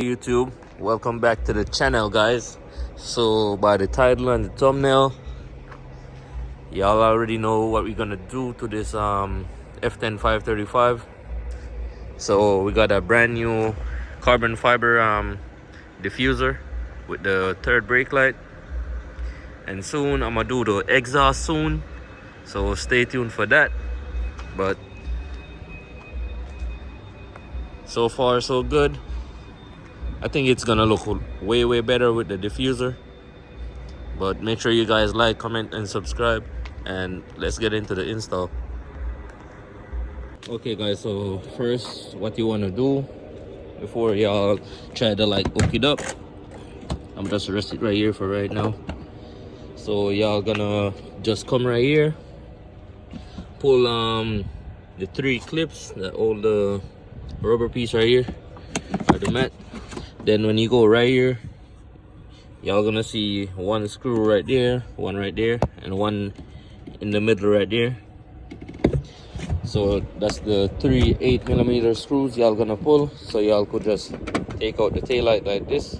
YouTube, welcome back to the channel, guys. So by the title and the thumbnail, y'all already know what we're gonna do to this F10 535. So we got a brand new carbon fiber diffuser with the third brake light, and soon I'm gonna do the exhaust soon, so stay tuned for that. But so far so good. I think it's gonna look way better with the diffuser. But make sure you guys like, comment, and subscribe, and let's get into the install. Okay guys, so first what you want to do before y'all try to like hook it up, I'm just rest it right here for right now. So y'all gonna just come right here, pull the 3 clips that hold the rubber piece right here, or the mat. Then when you go right here, y'all gonna see 1 screw right there, 1 right there, and 1 in the middle right there. So that's the 3 8mm screws y'all gonna pull. So y'all could just take out the taillight like this.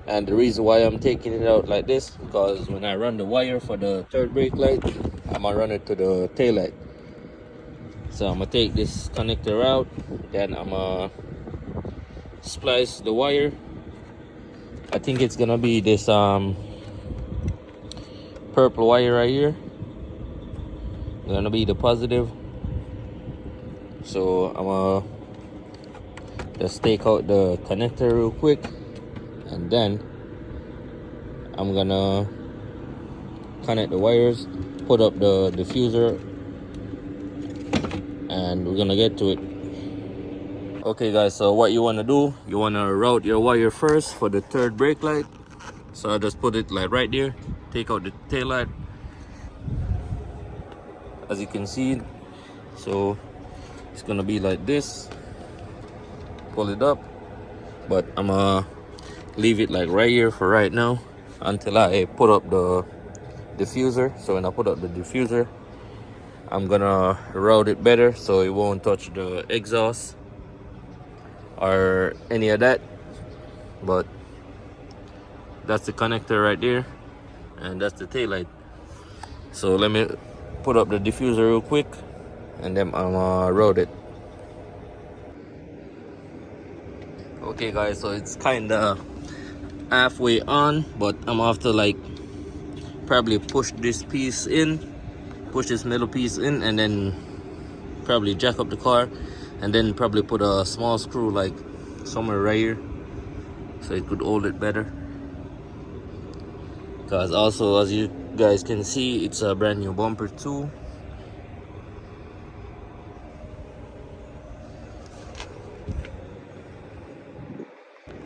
And the reason why I'm taking it out like this, because when I run the wire for the third brake light, I'm gonna run it to the taillight. So I'm gonna take this connector out, then I'm gonna splice the wire. I think it's gonna be this purple wire right here, gonna be the positive. So I'm gonna just take out the connector real quick, and then I'm gonna connect the wires, put up the diffuser, and we're gonna get to it. Okay guys, so what you want to do, you want to route your wire first for the third brake light. So I just put it like right there, take out the tail light, as you can see. So it's gonna be like this, pull it up, but I'm gonna leave it like right here for right now until I put up the diffuser. So when I put up the diffuser, I'm gonna route it better so it won't touch the exhaust or any of that. But that's the connector right there, and that's the tail light. So let me put up the diffuser real quick, and then I'm gonna route it. Okay guys, so it's kinda halfway on, but I'm gonna have to like probably push this piece in, push this middle piece in, and then probably jack up the car, and then probably put a small screw like somewhere right here so it could hold it better. Because also, as you guys can see, it's a brand new bumper too.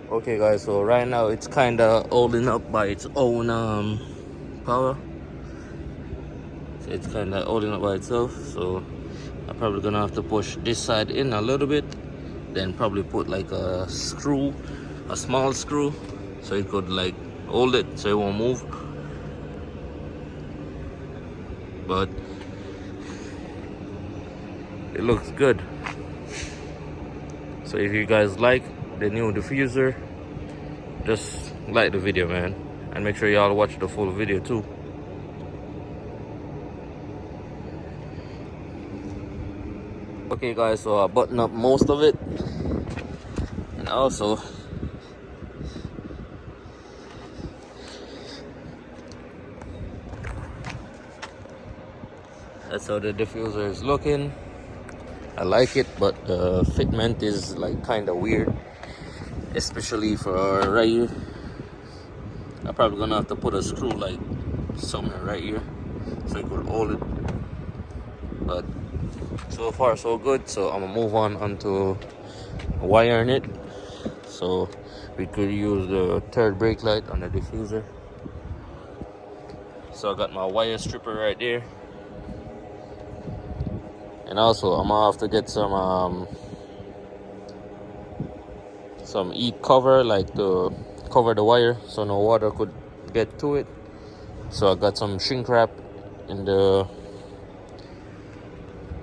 Okay guys, so right now it's kind of holding up by its own power. So it's kind of holding up by itself, so I'm probably gonna have to push this side in a little bit, then probably put like a screw, a small screw, so it could like hold it so it won't move. But it looks good. So if you guys like the new diffuser, just like the video, man, and make sure y'all watch the full video too. Okay guys, so I button up most of it, and also that's how the diffuser is looking. I like it, but the fitment is like kind of weird, especially for right here. I'm probably gonna have to put a screw like somewhere right here so it could hold it. But so far so good, so I'm gonna move on onto wiring it so we could use the third brake light on the diffuser. So I got my wire stripper right there, and also I'm gonna have to get some heat cover, like to cover the wire so no water could get to it. So I got some shrink wrap in the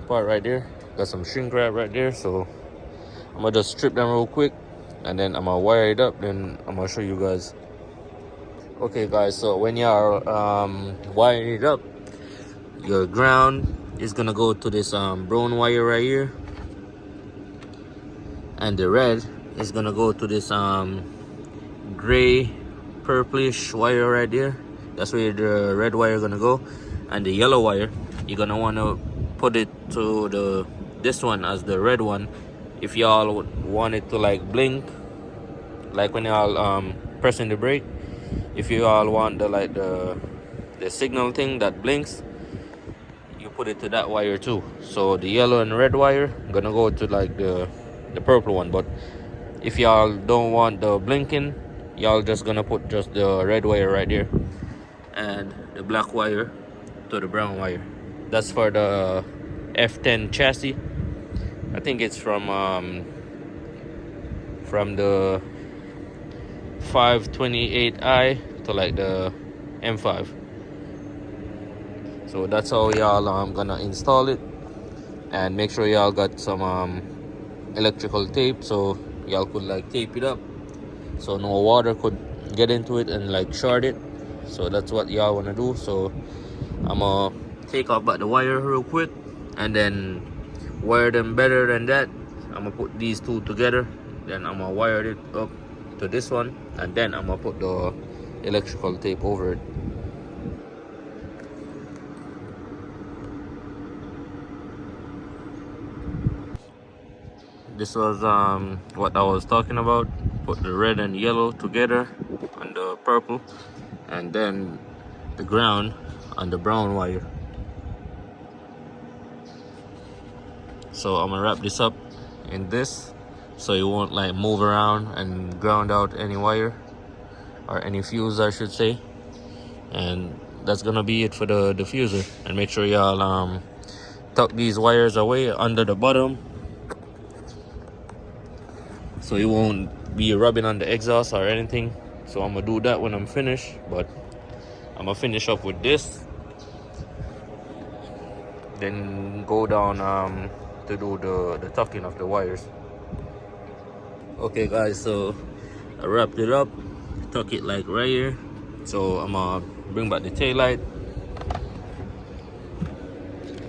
part right there, got some shrink wrap right there, so I'm gonna just strip them real quick, and then I'm gonna wire it up, then I'm gonna show you guys. Okay guys, so when you are wiring it up, your ground is gonna go to this brown wire right here, and the red is gonna go to this gray purplish wire right there. That's where the red wire gonna go, and the yellow wire, you're gonna want to put it to this one as the red one. If y'all want it to like blink, like when y'all pressing the brake, if you all want the signal thing that blinks, you put it to that wire too. So the yellow and red wire gonna go to like the purple one. But if y'all don't want the blinking, y'all just gonna put just the red wire right there, and the black wire to the brown wire. That's for the F10 chassis. I think it's from the 528i to like the M5. So that's how y'all gonna install it, and make sure y'all got some electrical tape, so y'all could like tape it up so no water could get into it and like short it. So that's what y'all want to do. So I'm gonna take off back the wire real quick, and then wire them better than that. I'm gonna put these two together, then I'm gonna wire it up to this one, and then I'm gonna put the electrical tape over it. This was what I was talking about. Put the red and yellow together on the purple, and then the ground on the brown wire. So I'm gonna wrap this up in this, so it won't like move around and ground out any wire or any fuse, I should say. And that's gonna be it for the diffuser. And make sure y'all tuck these wires away under the bottom, so it won't be rubbing on the exhaust or anything. So I'm gonna do that when I'm finished, but I'm gonna finish up with this, then go down to do the tucking of the wires. Okay guys, so I wrapped it up, tuck it like right here. So I'm gonna bring back the tail light,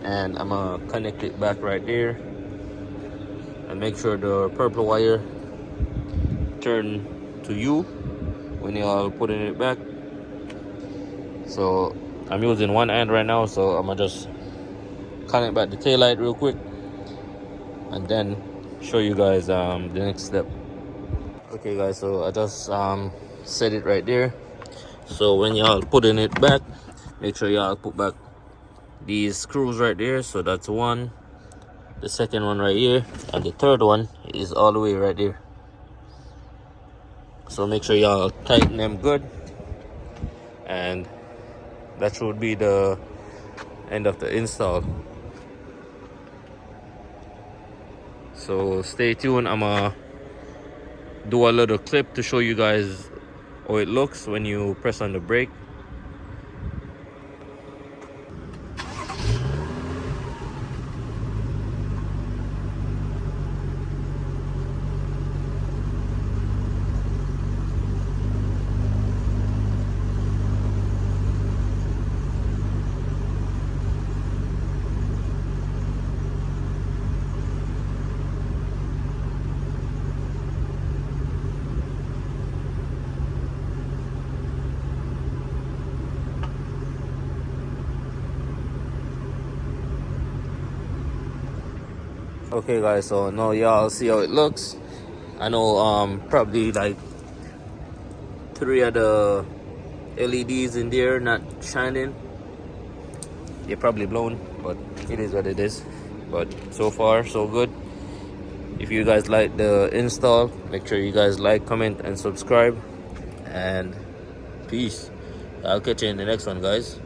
and I'm gonna connect it back right there, and make sure the purple wire turn to you when you're putting it back. So I'm using one hand right now, so I'm gonna just connect back the tail light real quick, and then show you guys the next step. Okay guys, so I just set it right there. So when y'all putting it back, make sure y'all put back these screws right there. So that's one, the second one right here, and the third one is all the way right there. So make sure y'all tighten them good, and that should be the end of the install. So stay tuned. I'm gonna do a little clip to show you guys how it looks when you press on the brake. Okay guys, so now y'all see how it looks. I know probably like 3 of the LEDs in there not shining. They're probably blown, but it is what it is. But so far so good. If you guys like the install, make sure you guys like, comment, and subscribe. And peace. I'll catch you in the next one, guys.